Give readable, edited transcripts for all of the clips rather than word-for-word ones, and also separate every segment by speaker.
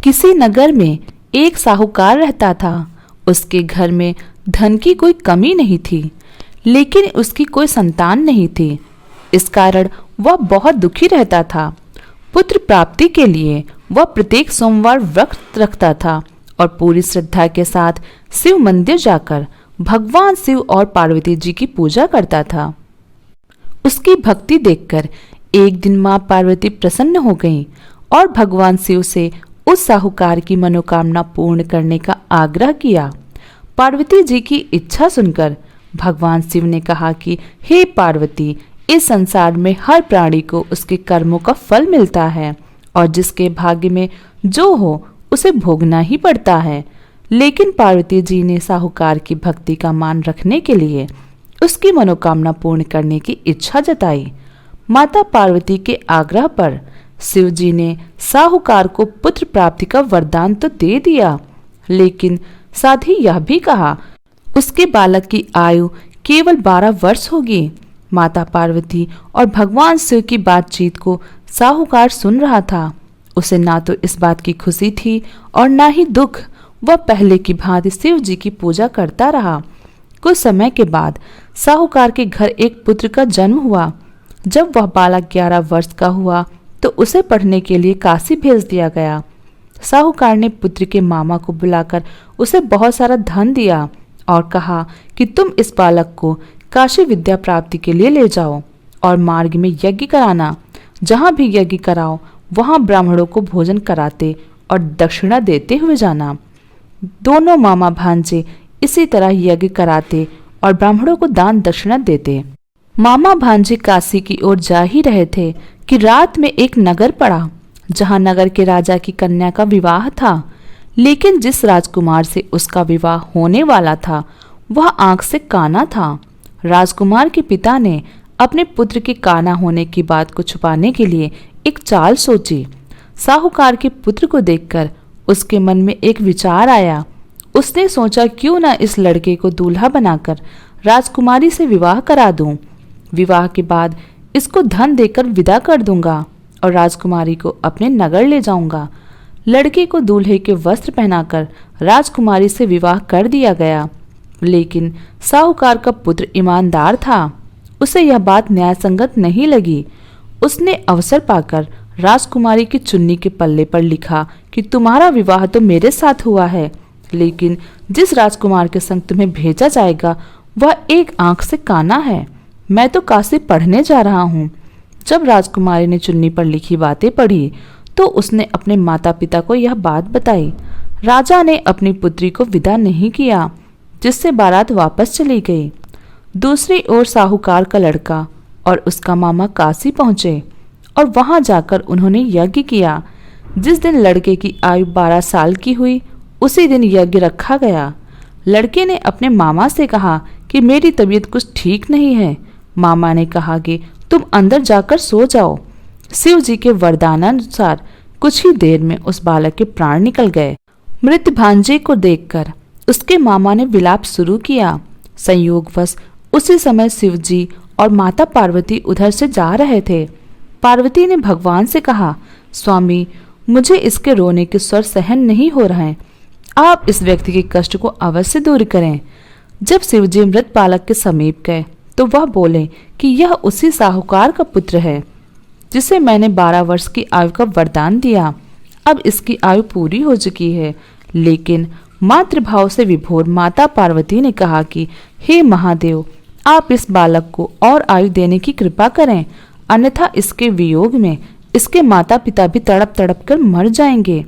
Speaker 1: किसी नगर में एक साहूकार रहता था। उसके घर में धन की कोई कमी नहीं थी, लेकिन उसकी कोई संतान नहीं थी। इस कारण वह बहुत दुखी रहता था। पुत्र प्राप्ति के लिए वह प्रत्येक सोमवार व्रत रखता था और पूरी श्रद्धा के साथ शिव मंदिर जाकर भगवान शिव और पार्वती जी की पूजा करता था। उसकी भक्ति देखकर एक दिन मां पार्वती प्रसन्न हो गईं और भगवान शिव से उस साहूकार की मनोकामना पूर्ण करने का आग्रह किया। पार्वती जी की इच्छा सुनकर भगवान शिव ने कहा कि हे पार्वती, इस संसार में हर प्राणी को उसके कर्मों का फल मिलता है और जिसके भाग्य में जो हो उसे भोगना ही पड़ता है। लेकिन पार्वती जी ने साहूकार की भक्ति का मान रखने के लिए उसकी मनोकामना पूर्ण करने की इच्छा जताई। माता पार्वती के आग्रह पर शिव जी ने साहूकार को पुत्र प्राप्ति का वरदान तो दे दिया, लेकिन साथ ही यह भी कहा उसके बालक की आयु केवल 12 वर्ष होगी। माता पार्वती और भगवान शिव की बातचीत को साहूकार सुन रहा था। उसे ना तो इस बात की खुशी थी और ना ही दुख। वह पहले की भांति शिव जी की पूजा करता रहा। कुछ समय के बाद साहूकार के घर एक पुत्र का जन्म हुआ। जब वह बालक 11 वर्ष का हुआ तो उसे पढ़ने के लिए काशी भेज दिया गया। साहूकार ने पुत्र के मामा को बुलाकर उसे बहुत सारा धन दिया और कहा कि तुम इस बालक को काशी विद्या प्राप्ति के लिए ले जाओ और मार्ग में यज्ञ कराना। जहाँ भी यज्ञ कराओ वहाँ ब्राह्मणों को भोजन कराते और दक्षिणा देते हुए जाना। दोनों मामा भांजे इसी तरह यज्ञ कराते और ब्राह्मणों को दान दक्षिणा देते। मामा भांजे काशी की ओर जा ही रहे थे कि रात में एक नगर पड़ा, जहाँ नगर के राजा की कन्या का विवाह था। लेकिन जिस राजकुमार से उसका विवाह होने वाला था वह आंख से काना था। राजकुमार के पिता ने अपने पुत्र के काना होने की बात को छुपाने के लिए एक चाल सोची। साहूकार के पुत्र को देखकर उसके मन में एक विचार आया। उसने सोचा क्यों ना इस लड़के को दूल्हा बनाकर राजकुमारी से विवाह करा दूं। विवाह के बाद इसको धन देकर विदा कर दूंगा और राजकुमारी को अपने नगर ले जाऊंगा। लड़के को दूल्हे के वस्त्र पहनाकर राजकुमारी से विवाह कर दिया गया। लेकिन साहूकार का पुत्र ईमानदार था। उसे यह बात न्यायसंगत नहीं लगी। उसने अवसर पाकर राजकुमारी की चुन्नी के पल्ले पर लिखा कि तुम्हारा विवाह तो मेरे साथ हुआ है, लेकिन जिस राजकुमार के संग तुम्हें भेजा जाएगा वह एक आंख से काना है। मैं तो काशी पढ़ने जा रहा हूँ। जब राजकुमारी ने चुन्नी पर लिखी बातें पढ़ी तो उसने अपने माता पिता को यह बात बताई। राजा ने अपनी पुत्री को विदा नहीं किया, जिससे बारात वापस चली गई। दूसरी ओर साहूकार का लड़का और उसका मामा काशी पहुंचे और वहां जाकर उन्होंने यज्ञ किया। जिस दिन लड़के की आयु 12 साल की हुई उसी दिन यज्ञ रखा गया। लड़के ने अपने मामा से कहा कि मेरी तबीयत कुछ ठीक नहीं है। मामा ने कहा कि तुम अंदर जाकर सो जाओ। शिव जी के वरदानानुसार कुछ ही देर में उस बालक के प्राण निकल गए। मृत भांजे को देखकर उसके मामा ने विलाप शुरू किया। संयोगवश उसी समय शिव जी और माता पार्वती उधर से जा रहे थे। पार्वती ने भगवान से कहा, स्वामी, मुझे इसके रोने के स्वर सहन नहीं हो रहे हैं। आप इस व्यक्ति के कष्ट को अवश्य दूर करें। जब शिवजी मृत बालक के समीप गए तो वह बोले कि यह उसी साहूकार का पुत्र है जिसे मैंने 12 वर्ष की आयु का वरदान दिया। अब इसकी आयु पूरी हो चुकी है। लेकिन मातृभाव से विभोर माता पार्वती ने कहा कि हे महादेव, आप इस बालक को और आयु देने की कृपा करें, अन्यथा इसके वियोग में इसके माता पिता भी तड़प तड़प कर मर जाएंगे।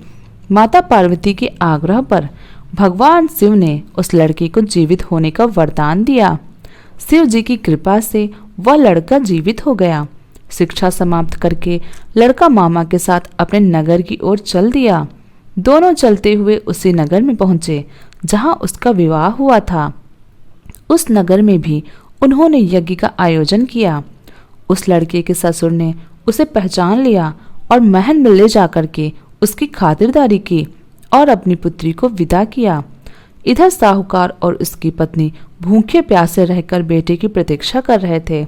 Speaker 1: माता पार्वती के आग्रह पर भगवान शिव ने उस लड़के को जीवित होने का वरदान दिया। शिव जी की कृपा से वह लड़का जीवित हो गया। शिक्षा समाप्त करके लड़का मामा के साथ अपने नगर की ओर चल दिया। दोनों चलते हुए उसी नगर में पहुंचे जहां उसका विवाह हुआ था। उस नगर में भी उन्होंने यज्ञ का आयोजन किया। उस लड़के के ससुर ने उसे पहचान लिया और महल में ले जाकर के उसकी खातिरदारी की और अपनी पुत्री को विदा किया। इधर साहूकार और उसकी पत्नी भूखे प्यासे रहकर बेटे की प्रतीक्षा कर रहे थे।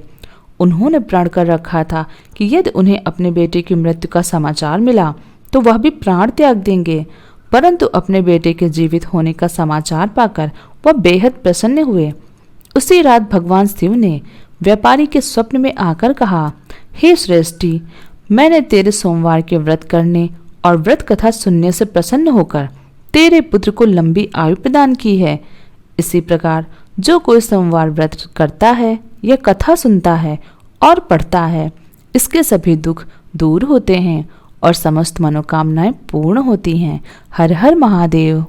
Speaker 1: उन्होंने प्रण कर रखा था कि यदि उन्हें अपने बेटे की मृत्यु का समाचार मिला तो वह भी प्राण त्याग देंगे। परंतु अपने बेटे के जीवित होने का समाचार पाकर वह बेहद प्रसन्न हुए। उसी रात भगवान शिव ने व्यापारी के स्वप्न में आकर कहा, हे श्रेष्ठी, मैंने तेरे सोमवार के व्रत करने और व्रत कथा सुनने से प्रसन्न होकर तेरे पुत्र को लंबी आयु प्रदान की है। इसी प्रकार जो कोई सोमवार व्रत करता है या कथा सुनता है और पढ़ता है, इसके सभी दुख दूर होते हैं और समस्त मनोकामनाएं पूर्ण होती हैं। हर हर महादेव।